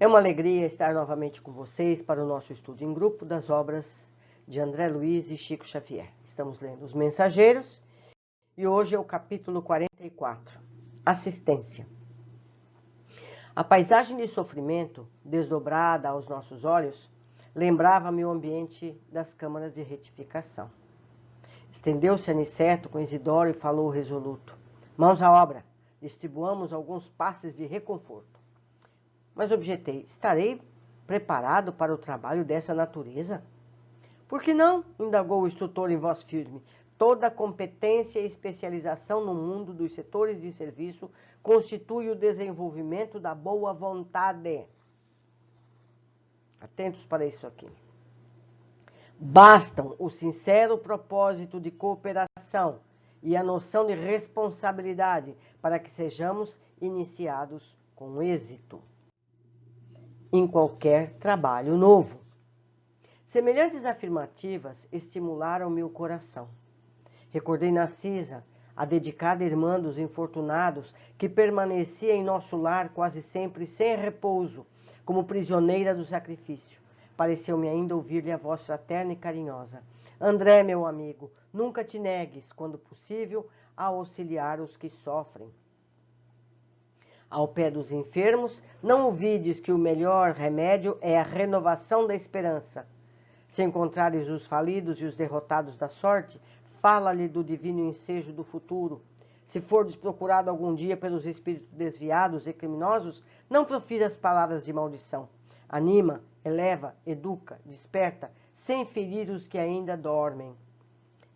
É uma alegria estar novamente com vocês para o nosso estudo em grupo das obras de André Luiz e Chico Xavier. Estamos lendo Os Mensageiros e hoje é o capítulo 44, Assistência. A paisagem de sofrimento, desdobrada aos nossos olhos, lembrava-me o ambiente das câmaras de retificação. Estendeu-se Aniceto com Isidoro e falou resoluto. Mãos à obra, distribuamos alguns passes de reconforto. Mas objetei, estarei preparado para o trabalho dessa natureza? Por que não? Indagou o instrutor em voz firme. Toda competência e especialização no mundo dos setores de serviço constitui o desenvolvimento da boa vontade. Atentos para isso aqui. Bastam o sincero propósito de cooperação e a noção de responsabilidade para que sejamos iniciados com êxito em qualquer trabalho novo. Semelhantes afirmativas estimularam meu coração. Recordei Narcisa, a dedicada irmã dos infortunados, que permanecia em nosso lar quase sempre sem repouso, como prisioneira do sacrifício. Pareceu-me ainda ouvir-lhe a voz fraterna e carinhosa. André, meu amigo, nunca te negues, quando possível, a auxiliar os que sofrem. Ao pé dos enfermos, não ouvides que o melhor remédio é a renovação da esperança. Se encontrares os falidos e os derrotados da sorte, fala-lhe do divino ensejo do futuro. Se fordes procurado algum dia pelos espíritos desviados e criminosos, não profiras palavras de maldição. Anima, eleva, educa, desperta, sem ferir os que ainda dormem.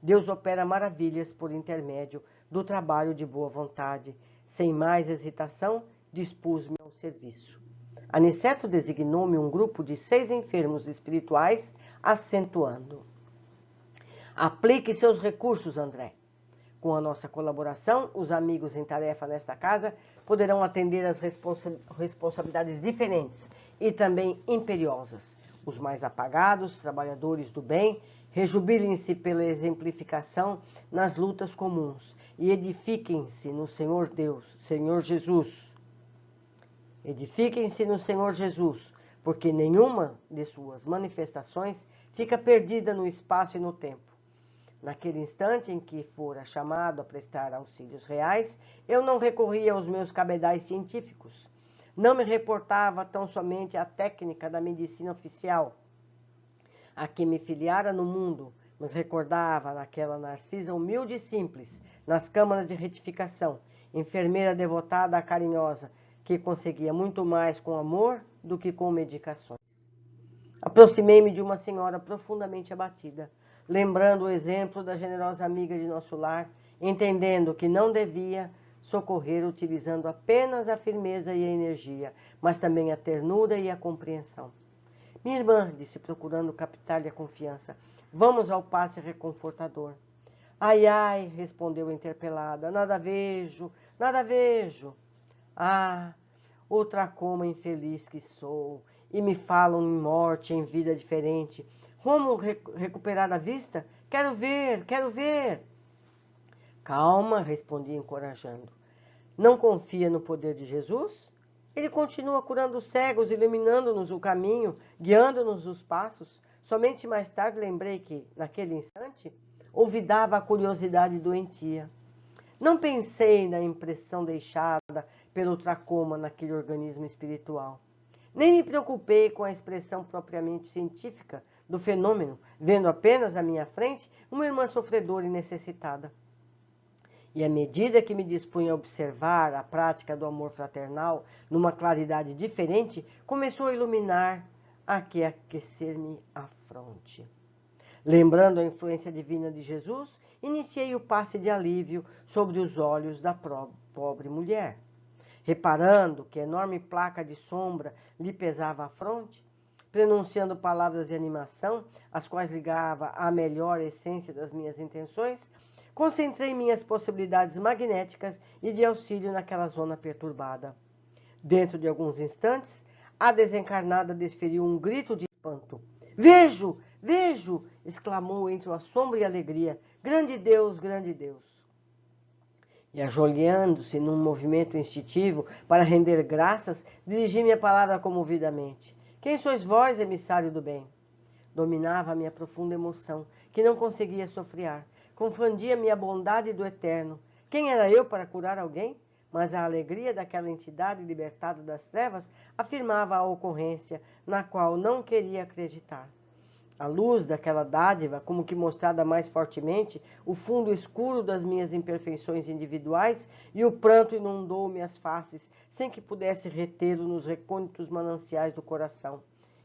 Deus opera maravilhas por intermédio do trabalho de boa vontade. Sem mais hesitação, dispus-me ao serviço. Aniceto designou-me um grupo de 6 enfermos espirituais, acentuando. Aplique seus recursos, André. Com a nossa colaboração, os amigos em tarefa nesta casa poderão atender às responsabilidades diferentes e também imperiosas. Os mais apagados, trabalhadores do bem, rejubilem-se pela exemplificação nas lutas comuns e edifiquem-se no Senhor Deus, Senhor Jesus. Edifiquem-se no Senhor Jesus, porque nenhuma de suas manifestações fica perdida no espaço e no tempo. Naquele instante em que fora chamado a prestar auxílios reais, eu não recorria aos meus cabedais científicos. Não me reportava tão somente à técnica da medicina oficial, a que me filiara no mundo, mas recordava naquela Narcisa humilde e simples, nas câmaras de retificação, enfermeira devotada a carinhosa, que conseguia muito mais com amor do que com medicações. Aproximei-me de uma senhora profundamente abatida, lembrando o exemplo da generosa amiga de nosso lar, entendendo que não devia socorrer utilizando apenas a firmeza e a energia, mas também a ternura e a compreensão. Minha irmã, disse, procurando captar-lhe a confiança, vamos ao passe reconfortador. Ai, ai, respondeu a interpelada, nada vejo, nada vejo. Ah, outra coma infeliz que sou, e me falam em morte, em vida diferente. Como recuperar a vista? Quero ver, quero ver. Calma, respondi encorajando. Não confia no poder de Jesus? Ele continua curando os cegos, iluminando-nos o caminho, guiando-nos os passos. Somente mais tarde lembrei que, naquele instante, olvidava a curiosidade doentia. Não pensei na impressão deixada pelo tracoma naquele organismo espiritual. Nem me preocupei com a expressão propriamente científica do fenômeno, vendo apenas à minha frente uma irmã sofredora e necessitada. E à medida que me dispunha a observar a prática do amor fraternal numa claridade diferente, começou a iluminar, a aquecer-me a fronte. Lembrando a influência divina de Jesus, iniciei o passe de alívio sobre os olhos da pobre mulher. Reparando que a enorme placa de sombra lhe pesava a fronte, pronunciando palavras de animação, as quais ligava à melhor essência das minhas intenções, concentrei minhas possibilidades magnéticas e de auxílio naquela zona perturbada. Dentro de alguns instantes, a desencarnada desferiu um grito de espanto. Vejo! Vejo! Exclamou entre o assombro e a alegria. Grande Deus, grande Deus! E ajoelhando-se num movimento instintivo para render graças, dirigi-me a palavra comovidamente. Quem sois vós, emissário do bem? Dominava a minha profunda emoção, que não conseguia sofrear. Confundia-me a bondade do Eterno. Quem era eu para curar alguém? Mas a alegria daquela entidade libertada das trevas afirmava a ocorrência, na qual não queria acreditar. A luz daquela dádiva, como que mostrada mais fortemente, o fundo escuro das minhas imperfeições individuais, e o pranto inundou-me as faces, sem que pudesse retê-lo nos recônditos mananciais do coração,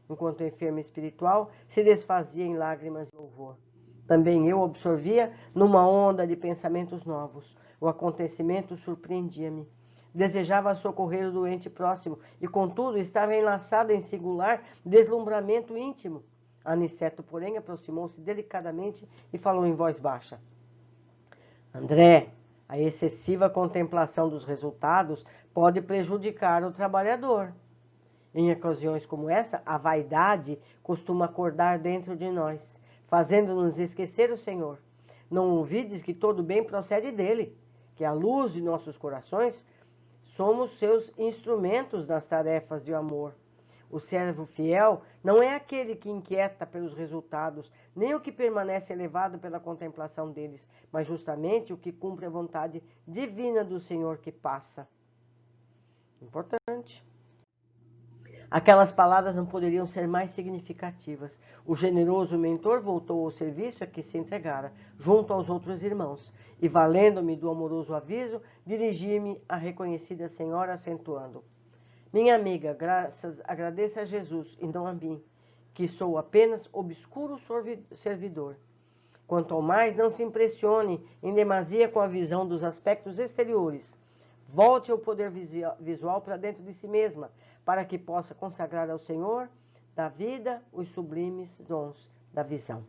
enquanto o enfermo espiritual se desfazia em lágrimas de louvor. Também eu absorvia numa onda de pensamentos novos. O acontecimento surpreendia-me. Desejava socorrer o doente próximo, e contudo estava enlaçado em singular deslumbramento íntimo. Aniceto, porém, aproximou-se delicadamente e falou em voz baixa. André, a excessiva contemplação dos resultados pode prejudicar o trabalhador. Em ocasiões como essa, a vaidade costuma acordar dentro de nós, fazendo-nos esquecer o Senhor. Não ouvides que todo bem procede dele, que a luz de nossos corações somos seus instrumentos nas tarefas de amor. O servo fiel não é aquele que inquieta pelos resultados, nem o que permanece elevado pela contemplação deles, mas justamente o que cumpre a vontade divina do Senhor que passa. Importante. Aquelas palavras não poderiam ser mais significativas. O generoso mentor voltou ao serviço a que se entregara, junto aos outros irmãos, e, valendo-me do amoroso aviso, dirigi-me à reconhecida senhora, acentuando: minha amiga, agradeça a Jesus e não a mim, que sou apenas obscuro servidor. Quanto ao mais, não se impressione em demasia com a visão dos aspectos exteriores. Volte ao poder visual para dentro de si mesma, para que possa consagrar ao Senhor da vida os sublimes dons da visão.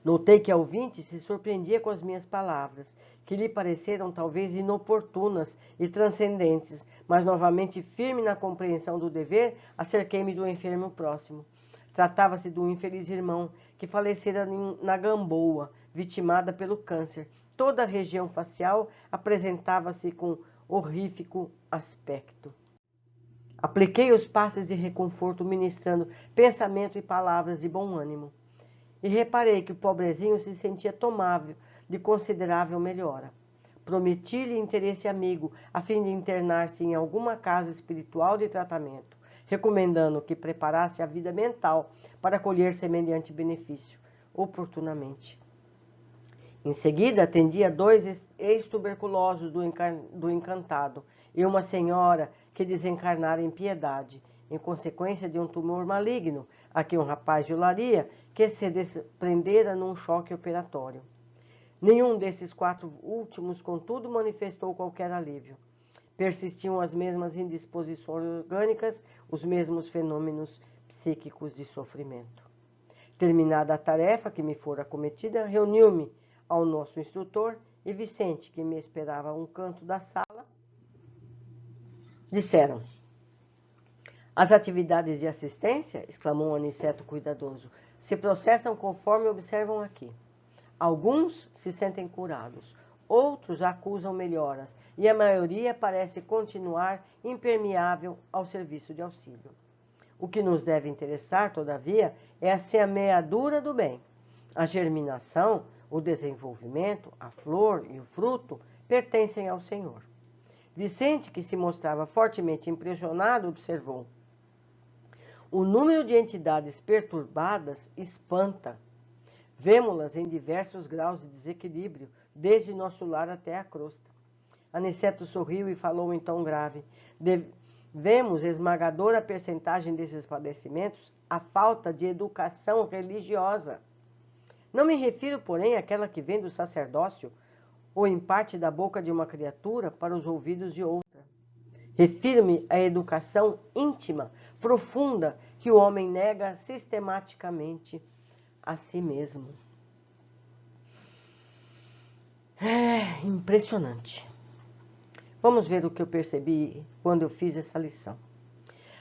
Notei que a ouvinte se surpreendia com as minhas palavras, que lhe pareceram talvez inoportunas e transcendentes, mas novamente firme na compreensão do dever, acerquei-me do enfermo próximo. Tratava-se de um infeliz irmão que falecera na Gamboa, vitimada pelo câncer. Toda a região facial apresentava-se com horrífico aspecto. Apliquei os passes de reconforto, ministrando pensamento e palavras de bom ânimo. E reparei que o pobrezinho se sentia tomável de considerável melhora. Prometi-lhe interesse amigo, a fim de internar-se em alguma casa espiritual de tratamento, recomendando que preparasse a vida mental para colher semelhante benefício, oportunamente. Em seguida, atendi a 2 ex-tuberculosos do Encantado e uma senhora que desencarnara em piedade, em consequência de um tumor maligno, a que um rapaz de olaria que se desprendera num choque operatório. Nenhum desses 4 últimos, contudo, manifestou qualquer alívio. Persistiam as mesmas indisposições orgânicas, os mesmos fenômenos psíquicos de sofrimento. Terminada a tarefa que me fora cometida, reuniu-me ao nosso instrutor e Vicente, que me esperava a um canto da sala, disseram: as atividades de assistência, exclamou Aniceto cuidadoso, se processam conforme observam aqui. Alguns se sentem curados, outros acusam melhoras, e a maioria parece continuar impermeável ao serviço de auxílio. O que nos deve interessar, todavia, é a semeadura do bem. A germinação, o desenvolvimento, a flor e o fruto pertencem ao Senhor. Vicente, que se mostrava fortemente impressionado, observou: o número de entidades perturbadas espanta. Vemo-las em diversos graus de desequilíbrio, desde nosso lar até a crosta. Aniceto sorriu e falou em tom grave: vemos esmagadora percentagem desses padecimentos à falta de educação religiosa. Não me refiro, porém, àquela que vem do sacerdócio, ou em parte da boca de uma criatura para os ouvidos de outra. Refiro-me à educação íntima, profunda, que o homem nega sistematicamente a si mesmo. É impressionante. Vamos ver o que eu percebi quando eu fiz essa lição.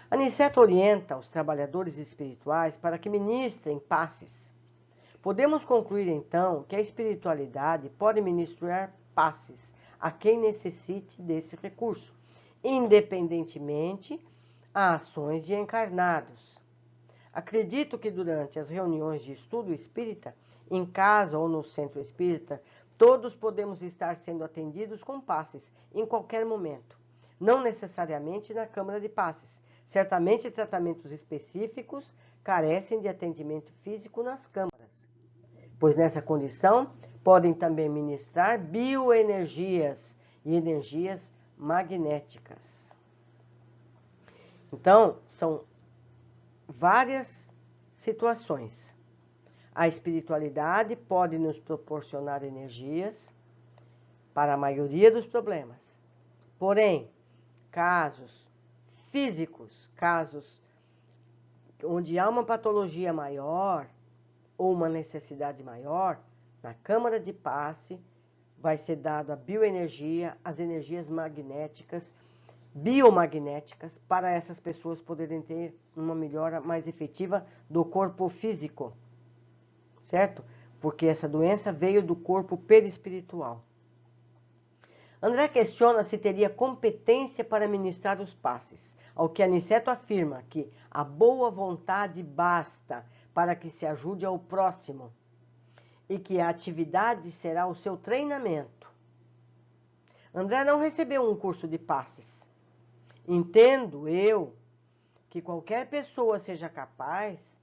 Aniceto orienta os trabalhadores espirituais para que ministrem passes. Podemos concluir, então, que a espiritualidade pode ministrar passes a quem necessite desse recurso, independentemente a ações de encarnados. Acredito que durante as reuniões de estudo espírita, em casa ou no centro espírita, todos podemos estar sendo atendidos com passes em qualquer momento, não necessariamente na Câmara de Passes. Certamente tratamentos específicos carecem de atendimento físico nas câmaras, pois nessa condição podem também ministrar bioenergias e energias magnéticas. Então, são várias situações. A espiritualidade pode nos proporcionar energias para a maioria dos problemas. Porém, casos físicos, casos onde há uma patologia maior ou uma necessidade maior, na Câmara de Passe vai ser dado a bioenergia, as energias magnéticas, biomagnéticas, para essas pessoas poderem ter uma melhora mais efetiva do corpo físico, certo? Porque essa doença veio do corpo perispiritual. André questiona se teria competência para ministrar os passes, ao que Aniceto afirma que a boa vontade basta para que se ajude ao próximo e que a atividade será o seu treinamento. André não recebeu um curso de passes. Entendo eu que qualquer pessoa seja capaz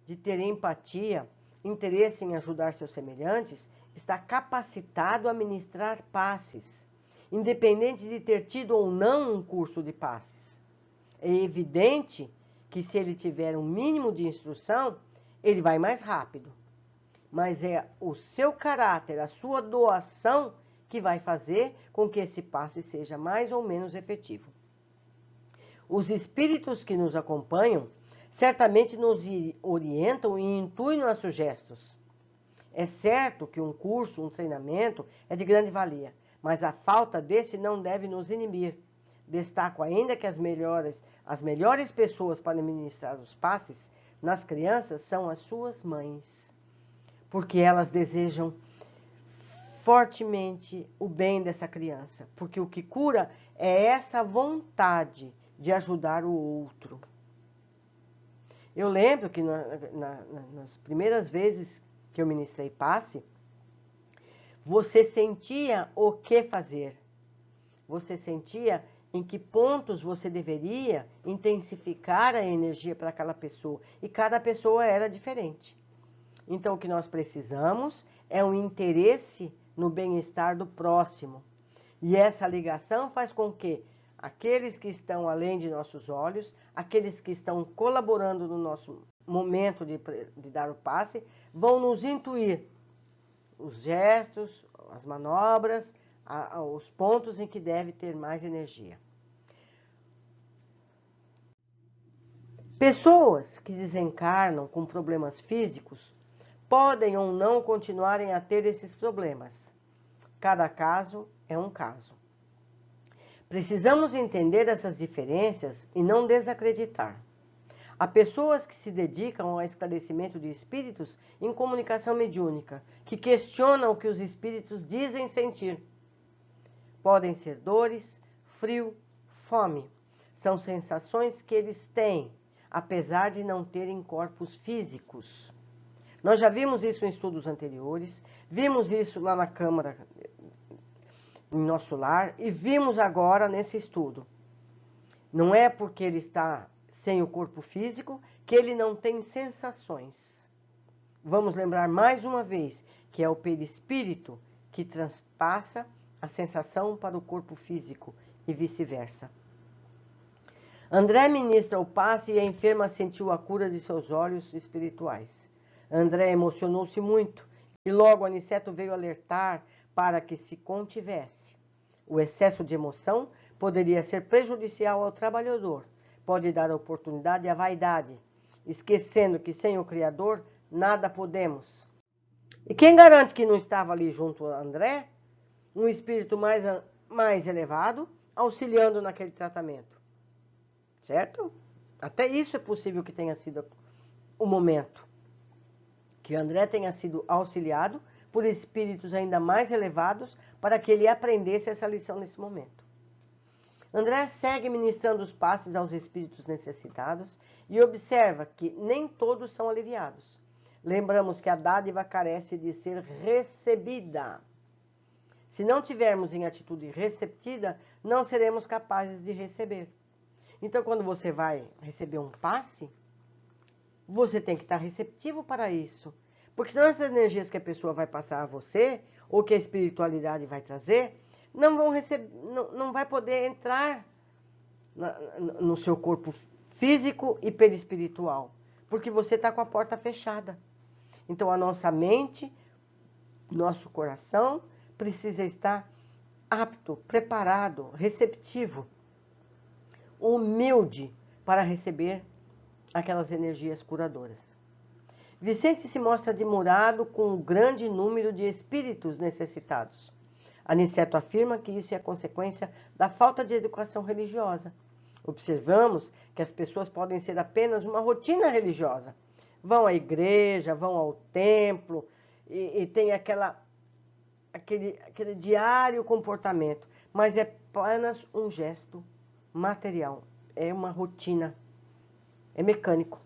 de ter empatia, interesse em ajudar seus semelhantes, está capacitado a ministrar passes, independente de ter tido ou não um curso de passes. É evidente que se ele tiver um mínimo de instrução, ele vai mais rápido. Mas é o seu caráter, a sua doação que vai fazer com que esse passe seja mais ou menos efetivo. Os espíritos que nos acompanham certamente nos orientam e intuem nossos gestos. É certo que um curso, um treinamento é de grande valia, mas a falta desse não deve nos inibir. Destaco ainda que as melhores pessoas para ministrar os passes nas crianças são as suas mães, porque elas desejam fortemente o bem dessa criança, porque o que cura é essa vontade de ajudar o outro. Eu lembro que nas primeiras vezes que eu ministrei passe, você sentia o que fazer, você sentia em que pontos você deveria intensificar a energia para aquela pessoa, e cada pessoa era diferente. Então, o que nós precisamos é um interesse no bem-estar do próximo. E essa ligação faz com que aqueles que estão além de nossos olhos, aqueles que estão colaborando no nosso momento de dar o passe, vão nos intuir os gestos, as manobras, os pontos em que deve ter mais energia. Pessoas que desencarnam com problemas físicos podem ou não continuarem a ter esses problemas. Cada caso é um caso. Precisamos entender essas diferenças e não desacreditar. Há pessoas que se dedicam ao esclarecimento de espíritos em comunicação mediúnica, que questionam o que os espíritos dizem sentir. Podem ser dores, frio, fome. São sensações que eles têm, apesar de não terem corpos físicos. Nós já vimos isso em estudos anteriores, vimos isso lá na Câmara, em nosso lar, e vimos agora nesse estudo. Não é porque ele está sem o corpo físico que ele não tem sensações. Vamos lembrar mais uma vez que é o perispírito que transpassa a sensação para o corpo físico e vice-versa. André ministra o passe e a enferma sentiu a cura de seus olhos espirituais. André emocionou-se muito e logo Aniceto veio alertar para que se contivesse. O excesso de emoção poderia ser prejudicial ao trabalhador, pode dar oportunidade à vaidade, esquecendo que sem o Criador nada podemos. E quem garante que não estava ali junto a André, um espírito mais elevado, auxiliando naquele tratamento? Certo? Até isso é possível que tenha sido o momento. Que André tenha sido auxiliado por espíritos ainda mais elevados para que ele aprendesse essa lição nesse momento. André segue ministrando os passes aos espíritos necessitados e observa que nem todos são aliviados. Lembramos que a dádiva carece de ser recebida. Se não tivermos em atitude receptiva, não seremos capazes de receber. Então, quando você vai receber um passe, você tem que estar receptivo para isso. Porque senão essas energias que a pessoa vai passar a você, ou que a espiritualidade vai trazer, não vai poder entrar no seu corpo físico e perispiritual. Porque você está com a porta fechada. Então, a nossa mente, nosso coração, precisa estar apto, preparado, receptivo, humilde para receber aquelas energias curadoras. Vicente se mostra admirado com o grande número de espíritos necessitados. Aniceto afirma que isso é consequência da falta de educação religiosa. Observamos que as pessoas podem ser apenas uma rotina religiosa. Vão à igreja, vão ao templo e tem aquele diário comportamento, mas é apenas um gesto material, é uma rotina, é mecânico.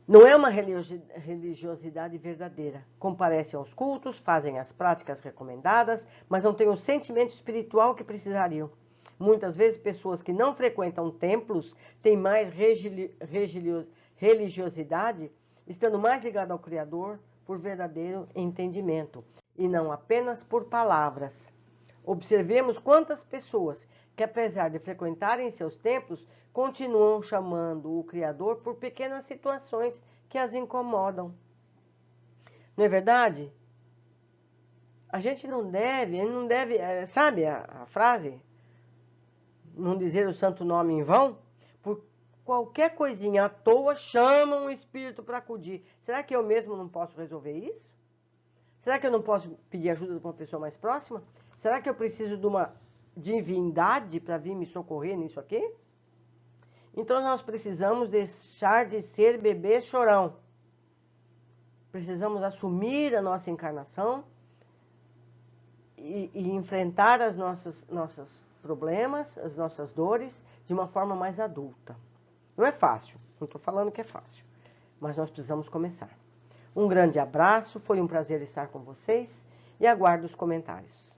Não é uma religiosidade verdadeira. Comparecem aos cultos, fazem as práticas recomendadas, mas não têm o sentimento espiritual que precisariam. Muitas vezes, pessoas que não frequentam templos têm mais religiosidade, estando mais ligadas ao Criador por verdadeiro entendimento, e não apenas por palavras. Observemos quantas pessoas que, apesar de frequentarem seus templos, continuam chamando o Criador por pequenas situações que as incomodam. Não é verdade? A gente não deve, sabe a frase? Não dizer o santo nome em vão? Por qualquer coisinha à toa, chamam o espírito para acudir. Será que eu mesmo não posso resolver isso? Será que eu não posso pedir ajuda de uma pessoa mais próxima? Será que eu preciso de uma divindade para vir me socorrer nisso aqui? Então, nós precisamos deixar de ser bebê chorão. Precisamos assumir a nossa encarnação e enfrentar os nossos problemas, as nossas dores, de uma forma mais adulta. Não é fácil, não estou falando que é fácil, mas nós precisamos começar. Um grande abraço, foi um prazer estar com vocês e aguardo os comentários.